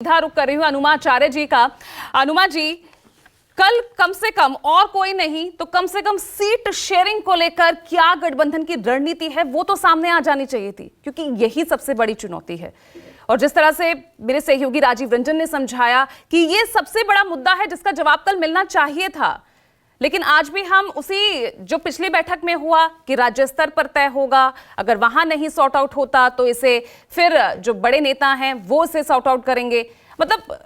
सीधा रुख कर रही हूं अनुमा आचार्य जी का। अनुमा जी, कल कम से कम और कोई नहीं तो कम से कम सीट शेयरिंग को लेकर क्या गठबंधन की रणनीति है वो तो सामने आ जानी चाहिए थी, क्योंकि यही सबसे बड़ी चुनौती है। और जिस तरह से मेरे सहयोगी राजीव रंजन ने समझाया कि ये सबसे बड़ा मुद्दा है जिसका जवाब कल मिलना चाहिए था, लेकिन आज भी हम उसी जो पिछली बैठक में हुआ कि राज्य स्तर पर तय होगा, अगर वहां नहीं सॉर्ट आउट होता तो इसे फिर जो बड़े नेता हैं वो इसे सॉर्ट आउट करेंगे। मतलब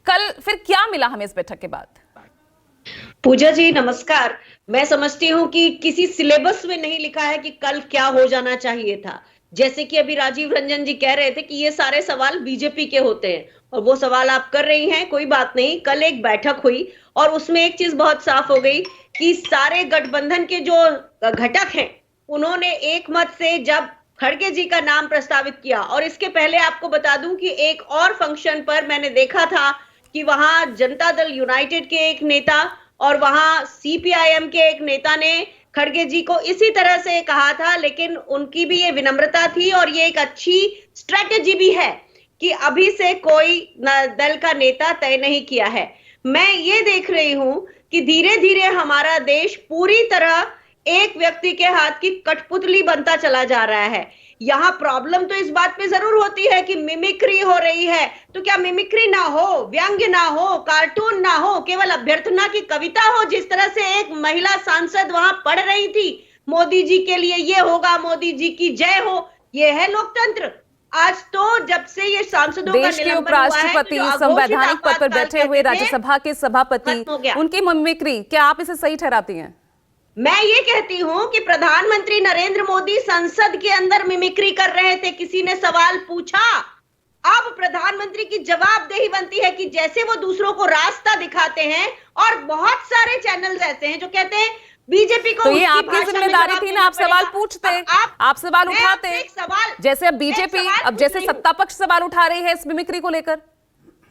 कल फिर क्या मिला हमें इस बैठक के बाद? पूजा जी नमस्कार। मैं समझती हूँ कि किसी सिलेबस में नहीं लिखा है कि कल क्या हो जाना चाहिए था। जैसे कि अभी राजीव रंजन जी कह रहे थे कि ये सारे सवाल बीजेपी के होते हैं और वो सवाल आप कर रही हैं, कोई बात नहीं। कल एक बैठक हुई और उसमें एक चीज बहुत साफ हो गई कि सारे गठबंधन के जो घटक हैं उन्होंने एक मत से जब खड़गे जी का नाम प्रस्तावित किया, और इसके पहले आपको बता दूं कि एक और फंक्शन पर मैंने देखा था कि वहां जनता दल यूनाइटेड के एक नेता और वहां सीपीआईएम के एक नेता ने खड़गे जी को इसी तरह से कहा था, लेकिन उनकी भी ये विनम्रता थी और ये एक अच्छी स्ट्रेटेजी भी है कि अभी से कोई दल का नेता तय नहीं किया है। मैं ये देख रही हूं कि धीरे धीरे हमारा देश पूरी तरह एक व्यक्ति के हाथ की कठपुतली बनता चला जा रहा है। यहाँ प्रॉब्लम तो इस बात पे जरूर होती है कि मिमिक्री हो रही है, तो क्या मिमिक्री ना हो, व्यंग्य ना हो, कार्टून ना हो, केवल अभ्यर्थना की कविता हो, जिस तरह से एक महिला सांसद वहां पढ़ रही थी, मोदी जी के लिए ये होगा, मोदी जी की जय हो। ये है लोकतंत्र। आज तो जब से ये सांसदों का देश के उपराष्ट्रपति, संवैधानिक पद पर बैठे हुए राज्यसभा के सभापति, उनकी मिमिक्री, क्या आप इसे सही ठहराती हैं? मैं ये कहती हूं कि प्रधानमंत्री नरेंद्र मोदी संसद के अंदर मिमिक्री कर रहे थे। किसी ने सवाल पूछा, अब प्रधानमंत्री की जवाबदेही बनती है कि जैसे वो दूसरों को रास्ता दिखाते हैं, और बहुत सारे चैनल्स ऐसे हैं जो कहते हैं बीजेपी को, तो ये आपकी जिम्मेदारी थी ना, आप सवाल पूछते, आप सवाल उठाते। जैसे अब बीजेपी, अब जैसे सत्ता पक्ष सवाल उठा रही है इस मिमिक्री को लेकर।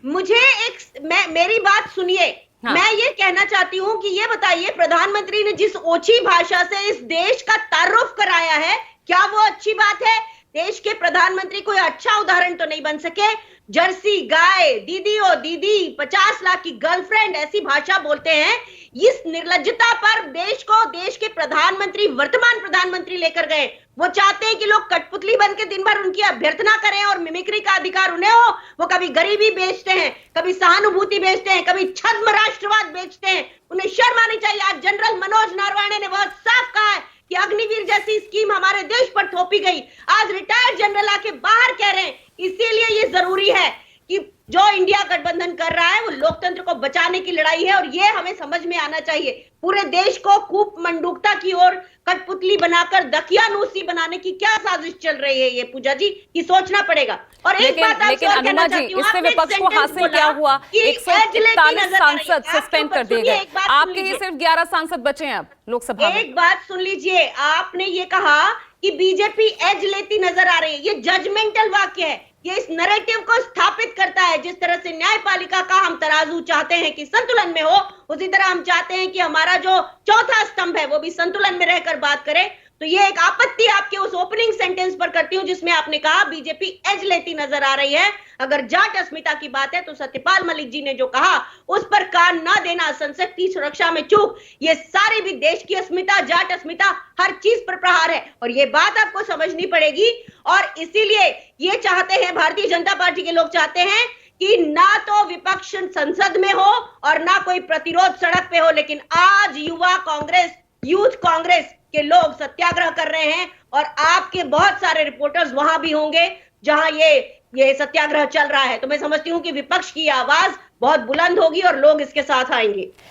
मेरी बात सुनिए। हाँ। मैं ये कहना चाहती हूं कि ये बताइए, प्रधानमंत्री ने जिस ओछी भाषा से इस देश का तारुफ कराया है, क्या वो अच्छी बात है? देश के प्रधानमंत्री कोई अच्छा उदाहरण तो नहीं बन सके। जर्सी गाय, दीदी ओ दीदी, 50 लाख की गर्लफ्रेंड, ऐसी भाषा बोलते हैं। इस निर्लज्जता पर देश को, देश के प्रधानमंत्री, वर्तमान प्रधानमंत्री लेकर गए। वो चाहते हैं कि लोग कठपुतली बन के दिन भर उनकी अभ्यर्थना करें और मिमिक्री का अधिकार उन्हें हो। वो कभी गरीबी बेचते हैं, कभी सहानुभूति बेचते हैं, कभी छद्म राष्ट्रवाद बेचते हैं। उन्हें शर्म आनी चाहिए। आज जनरल मनोज नरवणे ने बहुत साफ कहा है कि अग्निवीर जैसी स्कीम हमारे देश पर थोपी गई। आज रिटायर्ड जनरल आके बाहर कह रहे हैं। इसीलिए ये जरूरी है कि जो इंडिया गठबंधन कर रहा है वो लोकतंत्र को बचाने की लड़ाई है, और ये हमें समझ में आना चाहिए। पूरे देश को कूप मंडूकता की ओर कठपुतली बनाकर दकियानूसी बनाने की क्या साजिश चल रही है ये पूजा जी, ये सोचना पड़ेगा। और एक बात लेकिन अनुमा जी, इससे विपक्ष को हासिल क्या हुआ? 141 सांसद सस्पेंड कर दिए गए, आपके ही सिर्फ 11 सांसद बचे हैं अब लोकसभा में। एक बात सुन लीजिए, आपने ये कहा कि बीजेपी एज लेती नजर आ रही है। ये जजमेंटल वाक्य है। ये इस नैरेटिव को स्थापित करता है। जिस तरह से न्यायपालिका का हम तराजू चाहते हैं कि संतुलन में हो, उसी तरह हम चाहते हैं कि हमारा जो चौथा स्तंभ है वो भी संतुलन में रहकर बात करे। तो ये एक आपत्ति आपके उस ओपनिंग सेंटेंस पर करती हूं जिसमें आपने कहा बीजेपी एज लेती नजर आ रही है। अगर जाट अस्मिता की बात है तो सत्यपाल मलिक जी ने जो कहा उस पर कान ना देना, संसद की सुरक्षा में चूक, ये सारे भी देश की अस्मिता, जाट अस्मिता, हर चीज पर प्रहार है। और ये बात आपको समझनी पड़ेगी। और इसीलिए ये चाहते हैं, भारतीय जनता पार्टी के लोग चाहते हैं कि ना तो विपक्ष संसद में हो और ना कोई प्रतिरोध सड़क पे हो। लेकिन आज युवा कांग्रेस, यूथ कांग्रेस के लोग सत्याग्रह कर रहे हैं, और आपके बहुत सारे रिपोर्टर्स वहां भी होंगे जहां ये सत्याग्रह चल रहा है। तो मैं समझती हूं कि विपक्ष की आवाज बहुत बुलंद होगी और लोग इसके साथ आएंगे।